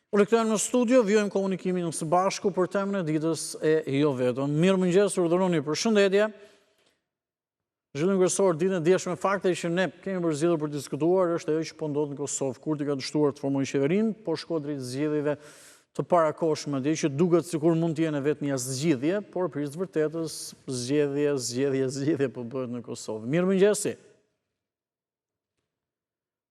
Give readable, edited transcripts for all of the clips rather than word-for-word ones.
Rikthehemi në studio, vjojmë komunikimin së bashku për temën e ditës e jo vetëm. Mirëmëngjes, urdhëroni përshëndetje. Zhvillim kryesor ditën e djeshme fakte që ne kemi përzgjedhur për të diskutuar është ajo që po ndodh në Kosovë. Kurti ka dështuar të formojë qeverinë, po shko drejt zgjedhjeve të parakohshme, dhe që duket sikur mund të jenë vetëm një zgjidhje, por për të vërtetës zgjedhje po bëhet në Kosovë. Mirëmëngjesi.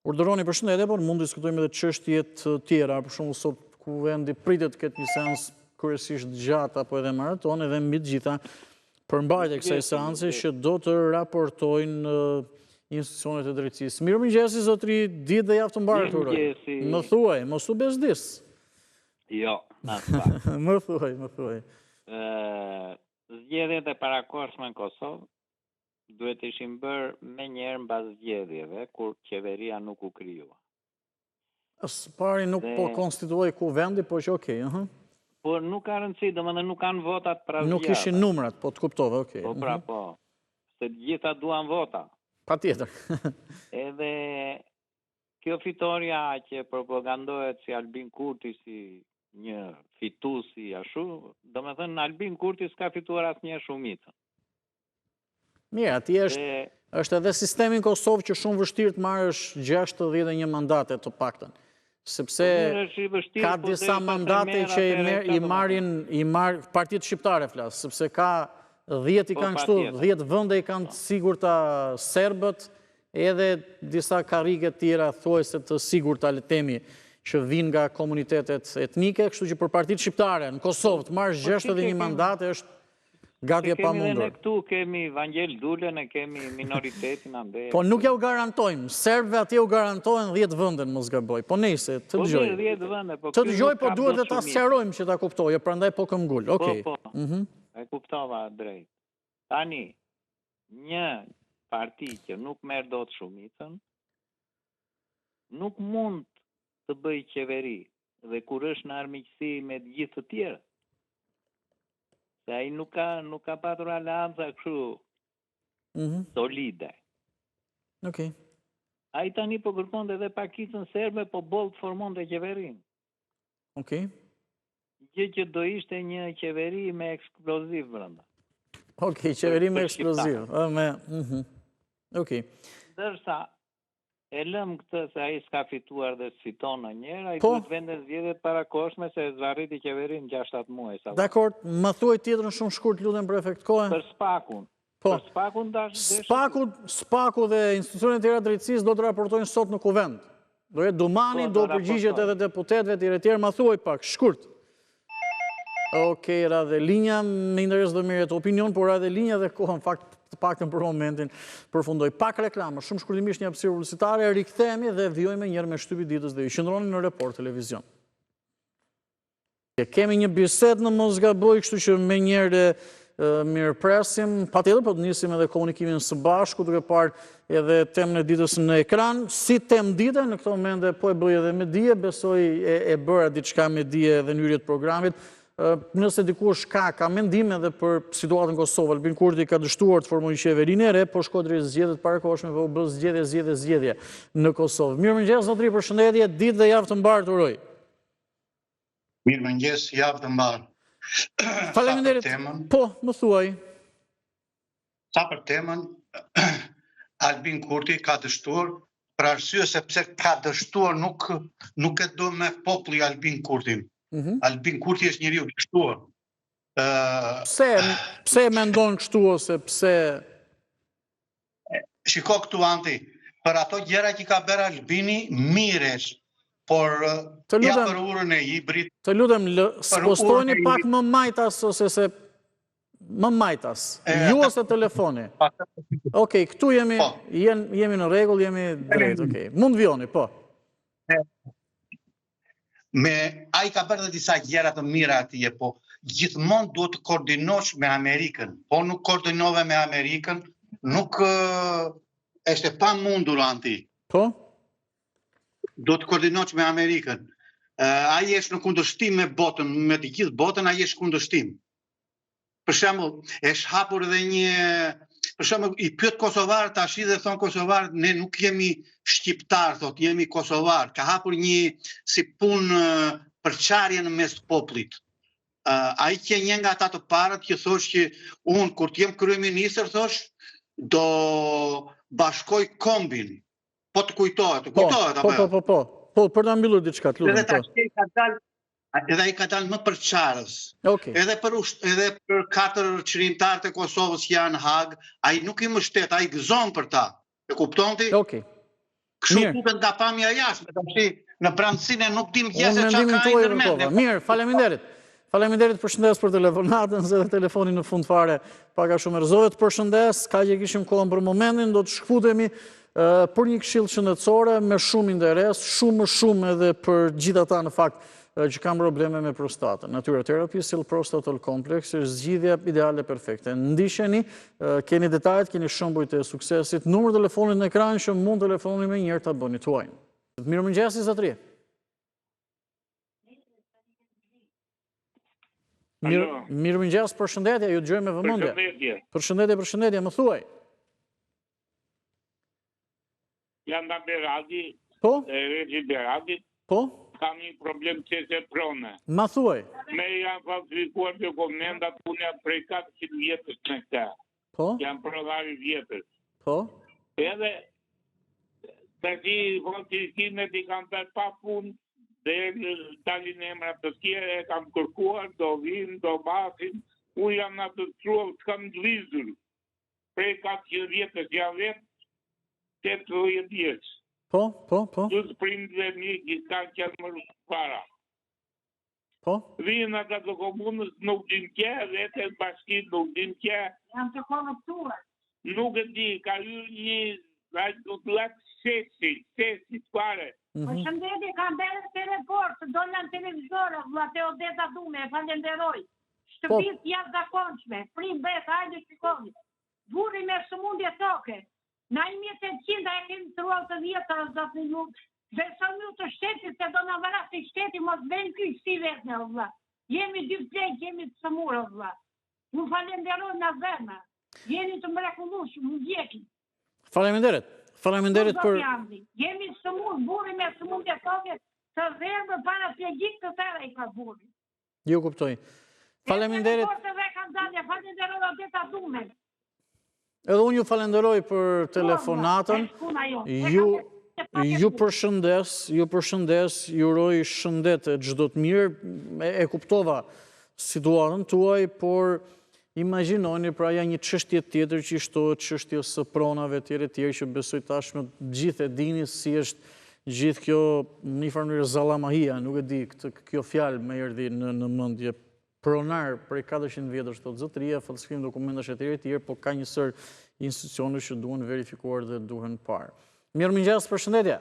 Urdhëroni përshëndetje, por mund të diskutojmë edhe çështje të tjera, për shembull sot kuvendi pritet të ketë një seancë kryesisht gjatë apo edhe maraton, edhe mbi të gjitha përmbajtja e kësaj seance që do të raportojnë institucionet e drejtësisë. Mirëmëngjesi zotëri, ditë dhe javë të mbarë të uroj. Më thuaj, mos u bezdis. Jo, në të Më thuaj. Zgjedhjet e parakohshme në Kosovë duhet ishin bërë me njerë mbas zgjedhjeve, kur qeveria nuk u krijua. Së pari nuk po konstituoj kuvendi, po që okej. Por nuk ka rëndësi, domethënë nuk kanë votat pra zgjedhje. Nuk ishin numrat, po të kuptove, okej. Po pra po, se të gjitha duan vota. Patjetër. Edhe kjo fitoria që propagandohet si Albin Kurti si një fituesi ashtu, domethënë Albin Kurti s'ka fituar asnjë shumicën. Mirë, ati është edhe sistemi në Kosovë që shumë vështirë të marrësh 61 mandate të paktën. Sepse ka disa mandate që i marrin partitë shqiptare flas, sepse ka 10 i kanë kështu, 10 vende i kanë sigurta serbët, edhe disa karrige tjera thuajse të sigurta le të themi që vinë nga komunitetet etnike, kështu që për partitë shqiptare në Kosovë të marrësh 61 mandate është gati e pamundur. Ne këtu kemi Vangjel Dulën, e kemi minoritetin ande. Po nuk ja u garantojmë, serbëve atje u garantojnë 10 vende, mos gaboj. Po nejse, të dëgjoj. Po 10 vende, po të dëgjoj, po duhet dhe ta sqarojmë që ta kuptojë, prandaj po këm ngul. Okej. Po. E kuptova drejt. Tani, një parti që nuk merr dot shumicën, nuk mund të bëj qeveri, dhe kur është në armiqësi me të gjithë të tjerë. Se ai nuk ka patur aleanca kështu solide. Okej. Ai tani po kërkonte edhe pakicën serbe, po boll të formonte qeverinë. Okej. Gjë që do ishte një qeveri me eksploziv brenda. Okej, qeveri me eksploziv. Okej. Ndërsa e lëm këtë se ai s'ka fituar dhe s'fiton në njëra, ai duhet vendet zgjedhjet parakohshme se zvarriti qeverinë 6-7 muaj. Dakor, më thuaj tjetrën shumë shkurt, lutem për efekt kohe. Për Spakun. Për Spakun Spaku dhe institucionet tjera drejtësisë do të raportojnë sot në kuvend. Do jetë Dumani, do përgjigjet edhe deputetëve tjerë, më thuaj pak, shkurt. Okej, ra dhe linja me interes do mirë të opinion, por ra dhe linja dhe kohën fakt të paktën për momentin përfundoj. Pak reklama, shumë shkurtimisht një hapësirë publicitare, rikthehemi dhe vijojmë njërë me shtypi ditës dhe ju qëndroni në Report Televizion. Kemi një bisedë në mos gaboj, kështu që me njërë mirë presim, patjetër po të nisim edhe komunikimin së bashku, duke parë edhe temën e ditës në ekran. Si temë dite, në këto momente po e bëj edhe me dije, besoj e bëra diçka me dije edhe në hyrje të programit. Nëse dikush ka mendim edhe për situatën në Kosovë, Albin Kurti ka dështuar të formojë qeverinë e re, po shko drejt zgjedhjeve të parakohshme, po bë zgjedhje në Kosovë. Mirëmëngjes zotëri, përshëndetje, ditë dhe javë të mbarë të uroj. Mirëmëngjes, javë të mbarë. Faleminderit. Po, më thuaj. Sa për temën, Albin Kurti ka dështuar, për arsye sepse ka dështuar nuk e do me populli Albin Kurtin. Albin Kurti është njeriu dështuar. Pse e mendon kështu ose pse? Shiko këtu Anti, për ato gjëra që ka bërë Albini miresh, por ja për urën e hibrit. Të lutem, postojni pak më majtas ose se më majtas. Ju ose telefoni. Okej, këtu jemi në rregull, jemi drejt, okej. Mund vjoni, po. Ai ka bërë dhe disa gjëra të mira atje, po gjithmonë duhet të koordinosh me Amerikën. Po nuk koordinove me Amerikën, nuk është pa mundur Anti. Po? Do të koordinosh me Amerikën. Ai është në kundërshtim me botën, me të gjithë botën, ai është kundërshtim. Për shembull, është hapur edhe një, për shembull, i pyet kosovarët tash dhe thon kosovarët, ne nuk jemi shqiptar, thot, jemi kosovar. Ka hapur një si punë përçarje në mes të popullit. Ai që një nga ata të parët që thosh që unë kur të jem kryeministër thosh do bashkoj kombin. Po të kujtohet apo? Po, për ta mbyllur diçka, të lutem. Edhe ai ka dalë më përçarës. Edhe për 4 qytetarët e Kosovës që janë në Hag, ai nuk i mbështet, ai gëzon për ta. E kupton ti? Kështu duket nga pamja jashtë, në pranë nuk dim gjese çka ka ndërmend. Mirë, faleminderit. Faleminderit, përshëndes për telefonatën, se dhe telefonin në fund fare paka shumë rëzohet. Përshëndes, ka që kishim kohën për momentin, do të shkputemi për një këshill shëndetësore me shumë interes, shumë edhe për gjithë ata në fakt që kam probleme me prostatën. Natyra Therapy Cell Prostatol Complex është zgjidhja ideale perfekte. Ndiheni, keni detajet, keni shembujt e suksesit, numër telefonit në ekran që mund telefoni me njëherë ta bëni tuaj. Mirëmëngjesi zotëri. Mirëmëngjes, përshëndetje, ju dëgjoj me vëmendje. Përshëndetje, më thuaj. Jam nga Beradi. Po? Regji Beradit. Po? Kam një problem qese prone. Ma thuaj. Me janë falsifikuar dokumentat, unë jam prej 400 vjetës me këta. Po? Jam prodhari vjetës. Po? Edhe, të ki falsifikimet i kam të pa punë, dhe dalin emra të tjere, e kam kërkuar, do vinë, do basin, unë jam në të truar, të kam dvizur. Prej 400 vjetës jam vetë, 80 vjetës. Po? Du të prindve mi, kanë qenë më para. Po? Vinë ata të komunës, nuk din kje, vete në bashkit, nuk din kje. Jam të korruptuar. Nuk e di, ka ju një, do të latë sesi të pare. Përshëndetje, kam bërë teleport, do në televizorë, vlate Odeta Dume, e falenderoj. Shtëpis janë zakonçme, prim bet, hajde shikoni. Burri me sëmundje toke. Na 1800 e kemi truar të vjetër, zotë një besoni ju të shtetit, se do në vërasti shteti, mos ven këj si vetë në vëlla. Jemi dy plejt, jemi të sëmurë, vëlla. Ju falenderoj në zërma. Jeni të mrekullush, më djeki. Faleminderit për... Jemi sëmurë, burri me sëmundje toke, të zërmë para plegjik të tëre i ka burri. Ju kuptoj. Faleminderit... Falenderoj Odeta Dume. Edhe unë ju falenderoj për telefonatën, ju përshëndes, ju uroj shëndet e çdo të mirë, e kuptova situatën tuaj, por imagjinoni pra ja një çështje tjetër që shtohet çështjes së pronave tjere që besoj tashmë gjithë e dini si është gjithë kjo në një farë mënyrë zallamahia, nuk e di kjo fjalë më erdhi në mendje. Pronar prej 400 vjetësh të zotëria, falsifikim dokumentash e tjerë, po ka një sër institucionesh që duhen verifikuar dhe duhen parë. Mirëmëngjes, përshëndetje.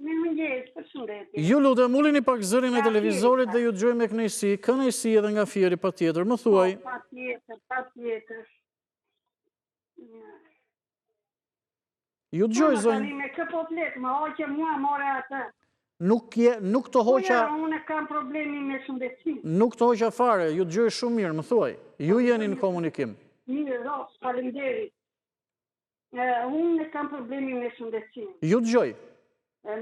Mirëmëngjes, përshëndetje. Ju lutem, ulini pak zërin e televizorit dhe ju dëgjoj me kënaqësi, edhe nga Fieri patjetër, më thuaj. Patjetër. Ju dëgjoj zonjë. Me kë potlet, më hoqë mua more atë. Nuk të hoqa... Unë kam problemi me shëndetësim. Nuk të hoqa fare, ju dëgjoj shumë mirë, më thuaj. Ju jeni në komunikim. Mirë, faleminderit. Unë kam problemi me shëndetësim. Ju dëgjoj.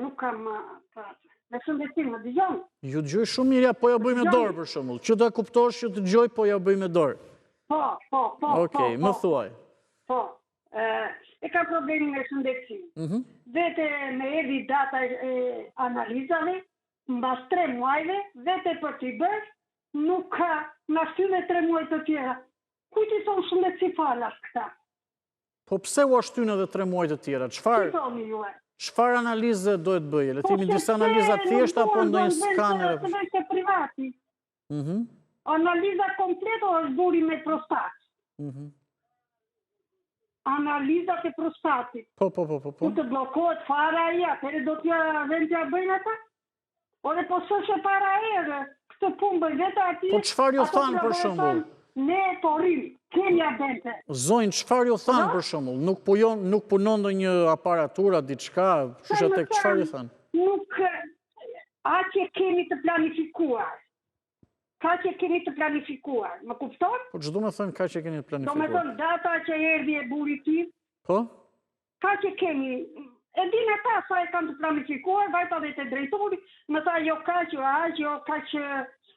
Nuk kam me shëndetësim, më dëgjon. Ju dëgjoj shumë mirë, po ja bëj me dorë për shembull. Që ta kuptosh që të dëgjoj, po ja bëj me dorë. Po. Okej, më thuaj. Po. E ka problemi me shëndetësim. Vete me edhi data e analizave, mbas 3 muajve, vete për t'i bërë, nuk ka në shtylle 3 muaj të tjera. Kujti son shëndetësi falas këta? Po pse u ashtynë edhe 3 muaj të tjera? Çfarë analize do të bëjë? Le themi disa analiza thjeshta apo ndonjë skaner? Po se privati. Analiza kompleto është buri me prostatë. Analizat e prostatit. Po. Ku të blokohet fara e atëre do t'ja vend t'ja bëjnë ata? Ore po së para erë, këtë punë bëjnë vetë ati... Po qëfar ju thanë për shembull? Ne po rrim, kemja bente. Zonjë, qëfar ju thanë për shembull? Nuk punon ndonjë aparatura, diçka, shusha tek qëfar ju thanë? Nuk, aqe kemi të planifikuar. Ka që keni të planifikuar, më kupton? Po që du me thënë ka që keni të planifikuar? Do me thënë data që erdi e buri tim. Po? Ka që keni, E din e ta, sa e kanë të planifikuar, vajta dhe të drejtori, më tha jo kaq, jo kaq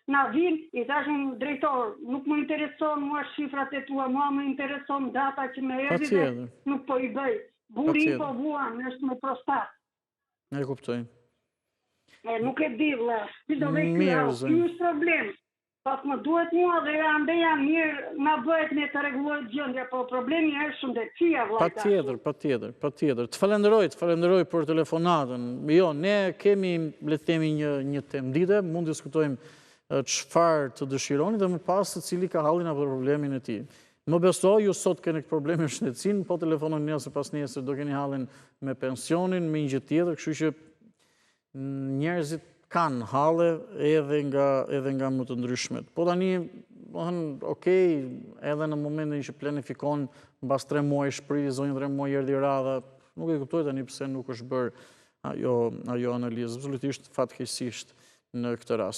na vin, i thash unë drejtor, nuk më intereson mua shifrat e tua, mua më intereson data që me erdhi dhe nuk po i bëj. Buri i po vuan, është me prostat. E kuptoj. Nuk e di, vëlla, si do vej kjo është problem. Pas më duhet mua dhe andeja mirë na bëhet me të rregullojë gjendja, po problemi është shumë decia, vëlla. Patjetër. Të falenderoj për telefonatën. Jo, ne kemi, le të themi, një temë dite, mund të diskutojmë çfarë të dëshironi dhe më pas se cili ka hallin apo problemin e tij. Më besoj, ju sot keni problem me shëndetësinë, po telefononi nesër pas nesër do keni hallin me pensionin, me një gjë tjetër, kështu që njerëzit kanë halle edhe nga më të ndryshmet. Po tani, okej, edhe në momentin që planifikon mbas 3 muaj shpri, zonjë 3 muaj erdhi radha, nuk e kuptoj tani pse nuk është bërë ajo analizë, absolutisht fatkeqësisht në këtë rast.